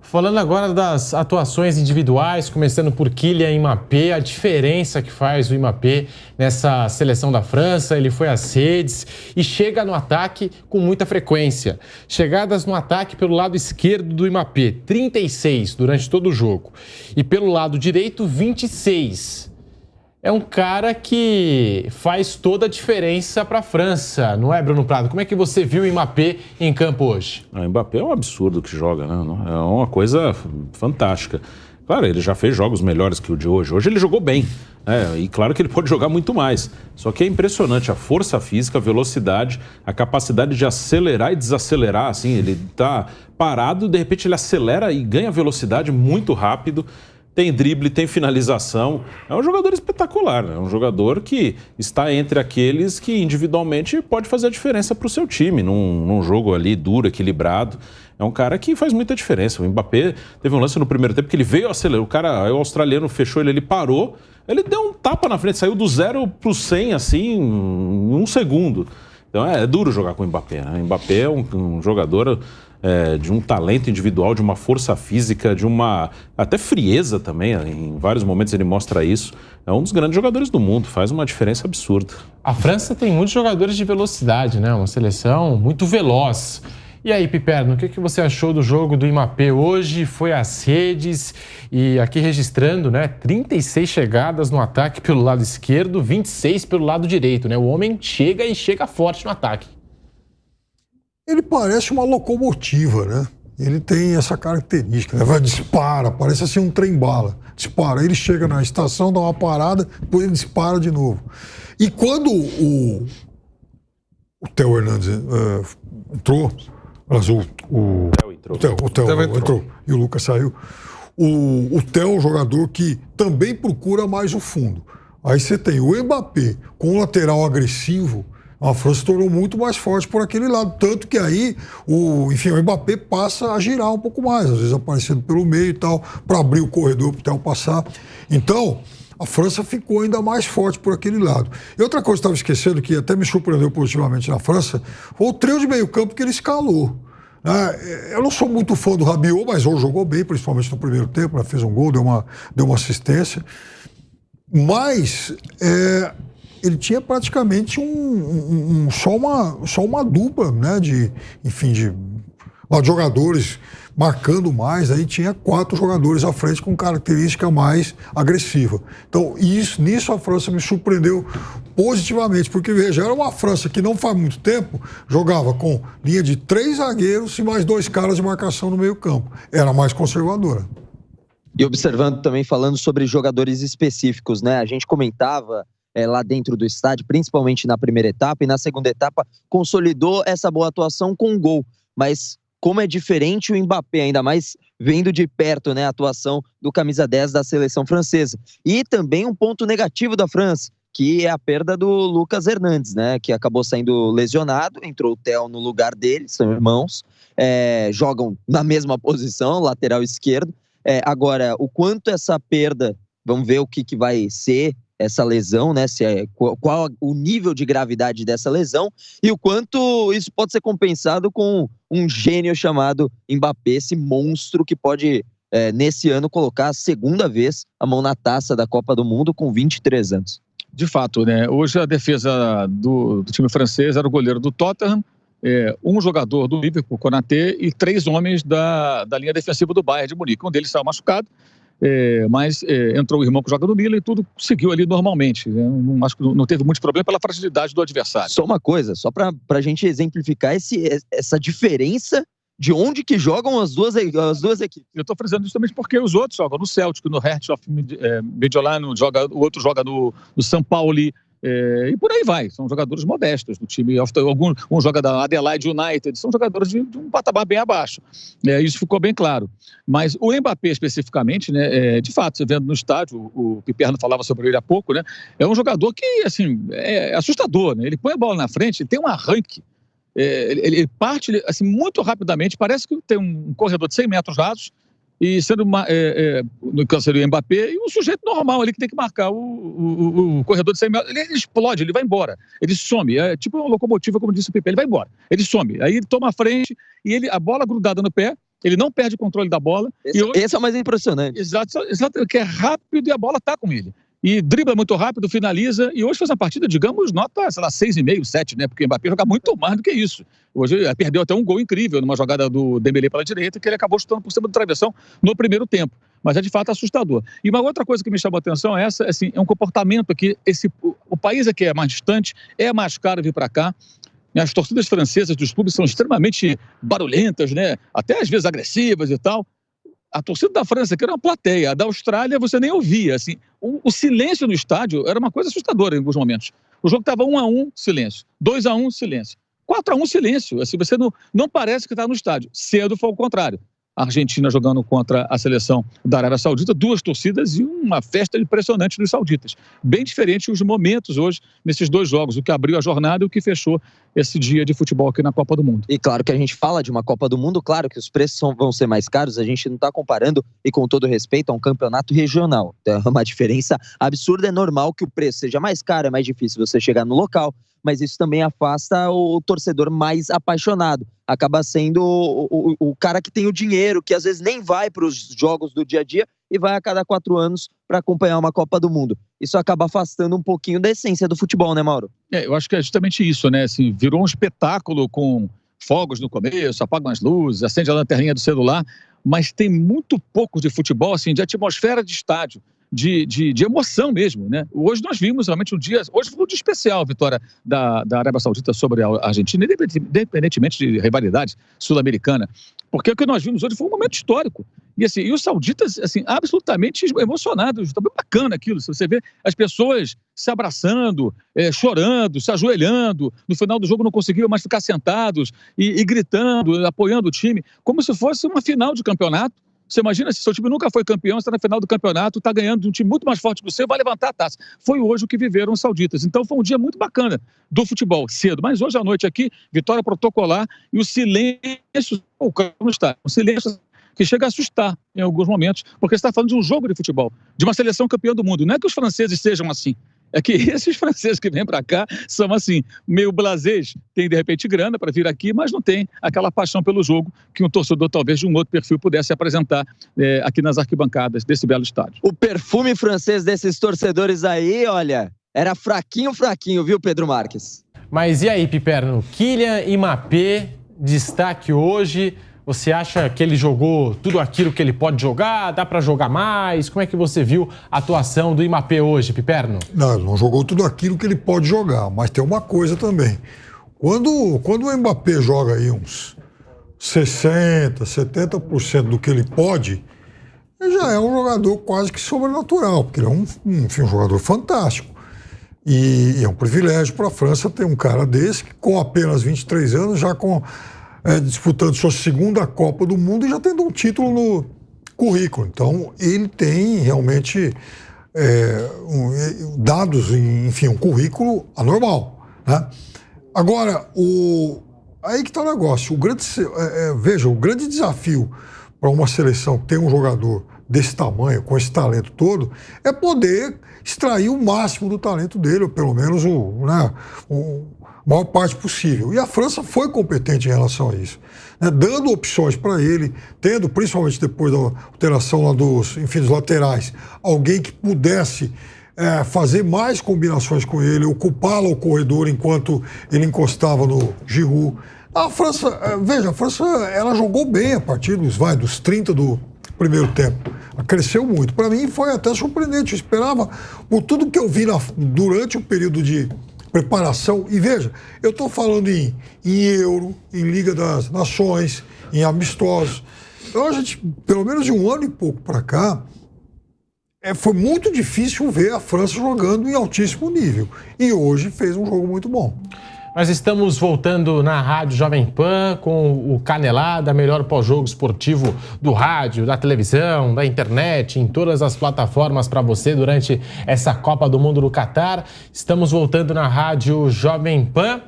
Falando agora das atuações individuais, começando por Kylian Mbappé, a diferença que faz o Mbappé nessa seleção da França, ele foi às redes e chega no ataque com muita frequência. Chegadas no ataque pelo lado esquerdo do Mbappé, 36 durante todo o jogo. E pelo lado direito, 26. É um cara que faz toda a diferença para a França, não é, Bruno Prado? Como é que você viu o Mbappé em campo hoje? O Mbappé é um absurdo que joga, né? É uma coisa fantástica. Claro, ele já fez jogos melhores que o de hoje. Hoje ele jogou bem, né? E claro que ele pode jogar muito mais. Só que é impressionante a força física, a velocidade, a capacidade de acelerar e desacelerar. Assim, ele tá parado, de repente ele acelera e ganha velocidade muito rápido. Tem drible, tem finalização. É um jogador espetacular, né? É um jogador que está entre aqueles que individualmente pode fazer a diferença para o seu time, num jogo ali duro, equilibrado. É um cara que faz muita diferença. O Mbappé teve um lance no primeiro tempo que ele veio acelerar. O australiano fechou ele parou. Ele deu um tapa na frente, saiu do 0 para o 100, assim, em um segundo. Então é duro jogar com o Mbappé, né? O Mbappé é um jogador de um talento individual, de uma força física, de uma até frieza também. Em vários momentos ele mostra isso. É um dos grandes jogadores do mundo, faz uma diferença absurda. A França tem muitos jogadores de velocidade, né? Uma seleção muito veloz. E aí, Piperno, o que você achou do jogo do Mbappé hoje? Foi às redes e aqui registrando, né? 36 chegadas no ataque pelo lado esquerdo, 26 pelo lado direito, né? O homem chega e chega forte no ataque. Ele parece uma locomotiva, né? Ele tem essa característica, né? Vai, dispara, parece assim um trem-bala. Dispara, ele chega na estação, dá uma parada, depois ele dispara de novo. E quando o Theo Hernandes entrou, mas o Theo entrou e o Lucas saiu, o Theo é um jogador que também procura mais o fundo. Aí você tem o Mbappé com um lateral agressivo. A França se tornou muito mais forte por aquele lado. Tanto que aí, o Mbappé passa a girar um pouco mais, às vezes aparecendo pelo meio e tal, para abrir o corredor para o Theo passar. Então, a França ficou ainda mais forte por aquele lado. E outra coisa que eu estava esquecendo, que até me surpreendeu positivamente na França, foi o trio de meio-campo que ele escalou. Eu não sou muito fã do Rabiot, mas hoje jogou bem, principalmente no primeiro tempo, fez um gol, deu uma assistência. Mas ele tinha praticamente só uma dupla, né, de jogadores marcando mais. Aí tinha 4 jogadores à frente com característica mais agressiva. Então, nisso a França me surpreendeu positivamente, porque, veja, era uma França que não faz muito tempo jogava com linha de 3 zagueiros e mais 2 caras de marcação no meio campo. Era mais conservadora. E observando também, falando sobre jogadores específicos, né? A gente comentava lá dentro do estádio, principalmente na primeira etapa, e na segunda etapa consolidou essa boa atuação com um gol. Mas como é diferente o Mbappé, ainda mais vendo de perto, né, a atuação do camisa 10 da seleção francesa. E também um ponto negativo da França, que é a perda do Lucas Hernandes, né, que acabou saindo lesionado, entrou o Theo no lugar dele, são irmãos, jogam na mesma posição, lateral esquerdo. Agora, o quanto essa perda, vamos ver o que vai ser essa lesão, né? Qual o nível de gravidade dessa lesão e o quanto isso pode ser compensado com um gênio chamado Mbappé, esse monstro que pode, nesse ano, colocar a segunda vez a mão na taça da Copa do Mundo com 23 anos. De fato, né? Hoje a defesa do time francês era o goleiro do Tottenham, um jogador do Liverpool, Konaté, e 3 homens da linha defensiva do Bayern de Munique. Um deles estava machucado, mas entrou o irmão que joga no Milan e tudo seguiu ali normalmente. Acho que não teve muito problema pela fragilidade do adversário. Só uma coisa, só para a gente exemplificar essa diferença de onde que jogam as duas equipes. Eu estou frisando justamente porque os outros jogam no Celtic, no Hertha Mediolanum, o outro joga no São Paulo. E por aí vai, são jogadores modestos do time. Um joga da Adelaide United, são jogadores de um patamar bem abaixo. Isso ficou bem claro. Mas o Mbappé especificamente, né, de fato, você vendo no estádio, o Piperno falava sobre ele há pouco, né, é um jogador que assim, é assustador, né? Ele põe a bola na frente, ele tem um arranque, ele parte assim, muito rapidamente, parece que tem um corredor de 100 metros rasos, e sendo no caso seria o Mbappé, e um sujeito normal ali que tem que marcar o corredor de 100 metros, ele explode, ele vai embora, ele some, é tipo uma locomotiva, como disse o Pipe, ele vai embora, ele some, aí ele toma a frente, e a bola grudada no pé, Ele não perde o controle da bola. Esse é o mais impressionante. Exato, que é rápido e a bola está com ele. E dribla muito rápido, finaliza. E hoje fez uma partida, digamos, nota, sei lá, 6,5, 7, né? Porque o Mbappé joga muito mais do que isso. Hoje perdeu até um gol incrível numa jogada do Dembélé pela direita, que ele acabou chutando por cima do travessão no primeiro tempo. Mas é de fato assustador. E uma outra coisa que me chamou a atenção é essa, assim, é um comportamento que o país aqui é mais distante, é mais caro vir para cá. As torcidas francesas dos clubes são extremamente barulhentas, né? Até às vezes agressivas e tal. A torcida da França, que era uma plateia, a da Austrália você nem ouvia. Assim, o silêncio no estádio era uma coisa assustadora em alguns momentos. O jogo estava 1-1, silêncio. 2-1, silêncio. 4-1, silêncio. Assim, você não parece que está no estádio. Cedo foi o contrário. A Argentina jogando contra a seleção da Arábia Saudita, 2 torcidas e uma festa impressionante dos sauditas. Bem diferente os momentos hoje nesses 2 jogos, o que abriu a jornada e o que fechou esse dia de futebol aqui na Copa do Mundo. E claro que a gente fala de uma Copa do Mundo, claro que os preços vão ser mais caros, a gente não está comparando, e com todo respeito, a um campeonato regional. É uma diferença absurda, é normal que o preço seja mais caro, é mais difícil você chegar no local, mas isso também afasta o torcedor mais apaixonado. Acaba sendo o cara que tem o dinheiro, que às vezes nem vai para os jogos do dia a dia e vai a cada 4 anos para acompanhar uma Copa do Mundo. Isso acaba afastando um pouquinho da essência do futebol, né, Mauro? Eu acho que é justamente isso, né? Assim, virou um espetáculo com fogos no começo, apagam as luzes, acende a lanterninha do celular, mas tem muito pouco de futebol, assim, de atmosfera de estádio. De emoção mesmo, né? Hoje nós vimos realmente hoje foi um dia especial a vitória da Arábia Saudita sobre a Argentina, independentemente de rivalidade sul-americana, porque o que nós vimos hoje foi um momento histórico. E, assim, e os sauditas, assim, absolutamente emocionados, tá bem bacana aquilo. Se você vê as pessoas se abraçando, chorando, se ajoelhando, no final do jogo não conseguiam mais ficar sentados e gritando, apoiando o time, como se fosse uma final de campeonato. Você imagina se seu time nunca foi campeão, está na final do campeonato, está ganhando de um time muito mais forte que o seu, vai levantar a taça. Foi hoje o que viveram os sauditas. Então foi um dia muito bacana do futebol, cedo. Mas hoje à noite aqui, vitória protocolar e o silêncio no estádio. O silêncio que chega a assustar em alguns momentos, porque você está falando de um jogo de futebol, de uma seleção campeã do mundo. Não é que os franceses sejam assim. É que esses franceses que vêm para cá são assim, meio blasés, tem de repente grana para vir aqui, mas não tem aquela paixão pelo jogo que um torcedor talvez de um outro perfil pudesse apresentar aqui nas arquibancadas desse belo estádio. O perfume francês desses torcedores aí, olha, era fraquinho, viu, Pedro Marques? Mas e aí, Piperno? Kylian Mbappé, destaque hoje. Você acha que ele jogou tudo aquilo que ele pode jogar? Dá para jogar mais? Como é que você viu a atuação do Mbappé hoje, Piperno? Não, ele não jogou tudo aquilo que ele pode jogar, mas tem uma coisa também. Quando o Mbappé joga aí uns 60%, 70% do que ele pode, ele já é um jogador quase que sobrenatural, porque ele é um jogador fantástico. E é um privilégio para a França ter um cara desse, que com apenas 23 anos, já disputando sua 2ª Copa do Mundo e já tendo um título no currículo. Então, ele tem realmente dados, enfim, um currículo anormal, né? Agora, aí que está o negócio. Veja, o grande desafio para uma seleção que tem um jogador desse tamanho, com esse talento todo, é poder extrair o máximo do talento dele, ou pelo menos a maior parte possível. E a França foi competente em relação a isso, né? Dando opções para ele, tendo, principalmente depois da alteração lá dos laterais, alguém que pudesse fazer mais combinações com ele, ocupá-lo ao corredor enquanto ele encostava no Giroud. A França, veja, a França ela jogou bem a partir dos 30 do primeiro tempo. Ela cresceu muito. Para mim foi até surpreendente. Eu esperava, por tudo que eu vi durante o período de preparação, e veja, eu estou falando em Euro, em Liga das Nações, em amistosos. Então a gente, pelo menos de um ano e pouco para cá, foi muito difícil ver a França jogando em altíssimo nível. E hoje fez um jogo muito bom. Nós estamos voltando na Rádio Jovem Pan com o Canelada, melhor pós-jogo esportivo do rádio, da televisão, da internet, em todas as plataformas para você durante essa Copa do Mundo do Catar. Estamos voltando na Rádio Jovem Pan.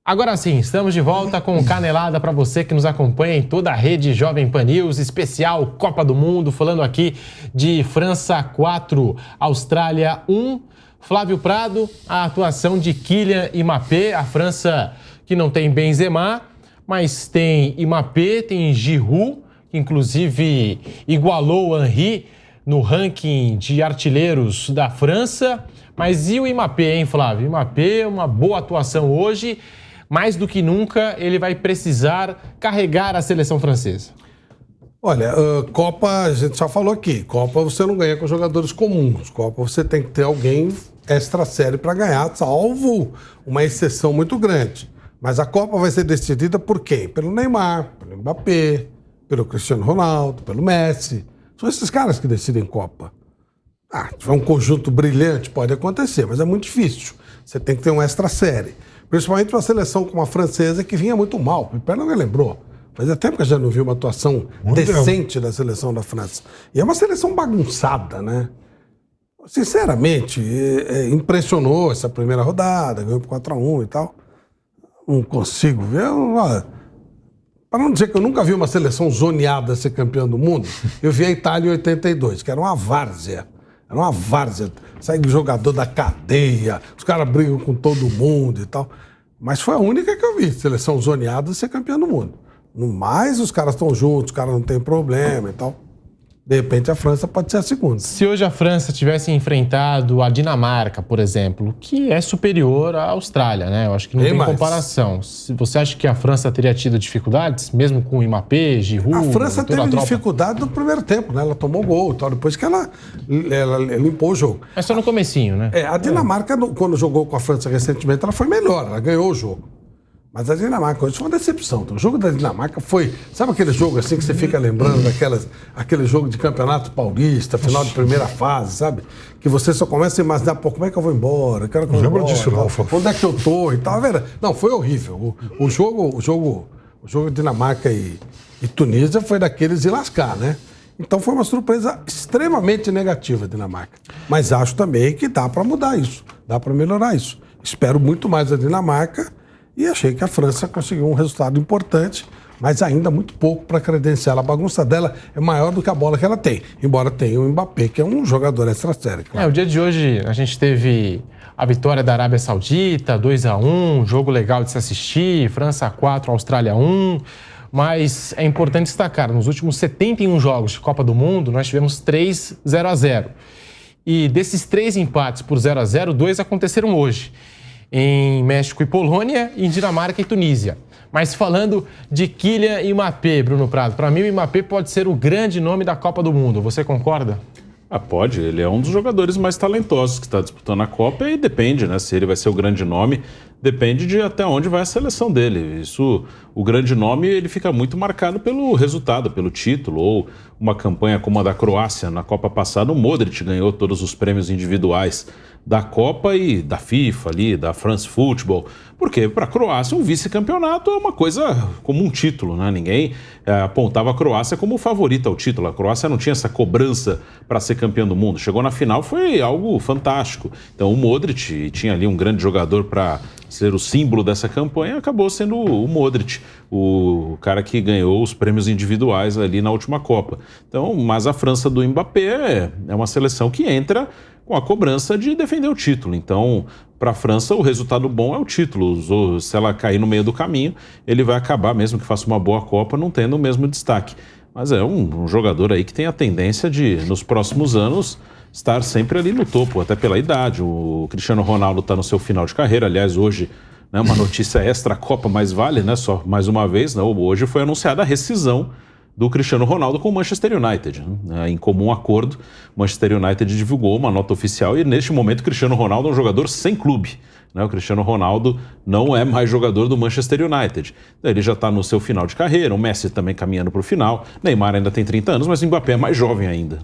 Agora sim, estamos de volta com o Canelada para você que nos acompanha em toda a rede Jovem Pan News, especial Copa do Mundo, falando aqui de França 4, Austrália 1. Flávio Prado, a atuação de Kylian Mbappé, a França que não tem Benzema, mas tem Mbappé, tem Giroud que inclusive igualou o Henry no ranking de artilheiros da França. Mas e o Mbappé, hein, Flávio? O Mbappé, uma boa atuação hoje. Mais do que nunca, ele vai precisar carregar a seleção francesa. Olha, Copa, a gente já falou aqui, Copa você não ganha com jogadores comuns. Copa você tem que ter alguém extra série para ganhar, salvo uma exceção muito grande. Mas a Copa vai ser decidida por quem? Pelo Neymar, pelo Mbappé, pelo Cristiano Ronaldo, pelo Messi. São esses caras que decidem Copa. Se tiver um conjunto brilhante, pode acontecer, mas é muito difícil. Você tem que ter um extra série. Principalmente uma seleção como a francesa, que vinha muito mal. O Pé não me lembrou. Fazia tempo que a gente não viu uma atuação decente da seleção da França. E é uma seleção bagunçada, né? Sinceramente, impressionou essa primeira rodada, ganhou por 4-1 e tal. Não consigo ver. Para não dizer que eu nunca vi uma seleção zoneada ser campeã do mundo, eu vi a Itália em 82, que era uma várzea. Era uma várzea. Sai jogador da cadeia, os caras brigam com todo mundo e tal. Mas foi a única que eu vi, seleção zoneada, ser campeã do mundo. No mais, os caras estão juntos, os caras não têm problema e tal. De repente, a França pode ser a segunda. Se hoje a França tivesse enfrentado a Dinamarca, por exemplo, que é superior à Austrália, né? Eu acho que não tem comparação. Você acha que a França teria tido dificuldades, mesmo com o Mbappé, Giroud? A França teve dificuldade no primeiro tempo, né? Ela tomou gol e tal, depois que ela limpou o jogo. Mas só no comecinho, né? A Dinamarca, quando jogou com a França recentemente, ela foi melhor, ela ganhou o jogo. Mas a Dinamarca hoje foi uma decepção. Então, o jogo da Dinamarca foi... Sabe aquele jogo assim que você fica lembrando aquele jogo de campeonato paulista, final de primeira fase, sabe? Que você só começa a imaginar, pô, como é que eu vou embora? Eu quero que eu vou embora, disso, não. Onde é que eu tô e tal. Não, foi horrível. O jogo Dinamarca e Tunísia foi daqueles de lascar, né? Então foi uma surpresa extremamente negativa a Dinamarca. Mas acho também que dá para mudar isso, dá para melhorar isso. Espero muito mais a Dinamarca. E achei que a França conseguiu um resultado importante, mas ainda muito pouco para credenciar. A bagunça dela é maior do que a bola que ela tem, embora tenha o Mbappé, que é um jogador extra-série. Claro. O dia de hoje a gente teve a vitória da Arábia Saudita, 2-1, jogo legal de se assistir, França 4, Austrália 1. Mas é importante destacar, nos últimos 71 jogos de Copa do Mundo, nós tivemos 3 0-0. E desses 3 empates por 0-0, 2 aconteceram hoje. Em México e Polônia, e em Dinamarca e Tunísia. Mas falando de Kylian Mbappé, Bruno Prado, para mim o Mbappé pode ser o grande nome da Copa do Mundo. Você concorda? Pode. Ele é um dos jogadores mais talentosos que está disputando a Copa e depende, né? Se ele vai ser o grande nome, depende de até onde vai a seleção dele. O grande nome, ele fica muito marcado pelo resultado, pelo título, ou uma campanha como a da Croácia na Copa passada. O Modric ganhou todos os prêmios individuais da Copa e da FIFA ali, da France Football, porque para a Croácia um vice-campeonato é uma coisa como um título, né? Ninguém apontava a Croácia como favorita ao título. A Croácia não tinha essa cobrança para ser campeão do mundo. Chegou na final, foi algo fantástico. Então o Modric tinha ali um grande jogador para ser o símbolo dessa campanha, acabou sendo o Modric, o cara que ganhou os prêmios individuais ali na última Copa. Então, mas a França do Mbappé é uma seleção que entra com a cobrança de defender o título. Então, para a França, o resultado bom é o título. Se ela cair no meio do caminho, ele vai acabar, mesmo que faça uma boa Copa, não tendo o mesmo destaque. Mas é um jogador aí que tem a tendência de, nos próximos anos, estar sempre ali no topo, até pela idade. O Cristiano Ronaldo está no seu final de carreira. Aliás, hoje, né, uma notícia extra Copa, mas vale, né? Só mais uma vez, né, hoje foi anunciada a rescisão do Cristiano Ronaldo com o Manchester United. Né? Em comum acordo, o Manchester United divulgou uma nota oficial e neste momento o Cristiano Ronaldo é um jogador sem clube. Né? O Cristiano Ronaldo não é mais jogador do Manchester United. Ele já está no seu final de carreira, o Messi também caminhando para o final, Neymar ainda tem 30 anos, mas o Mbappé é mais jovem ainda.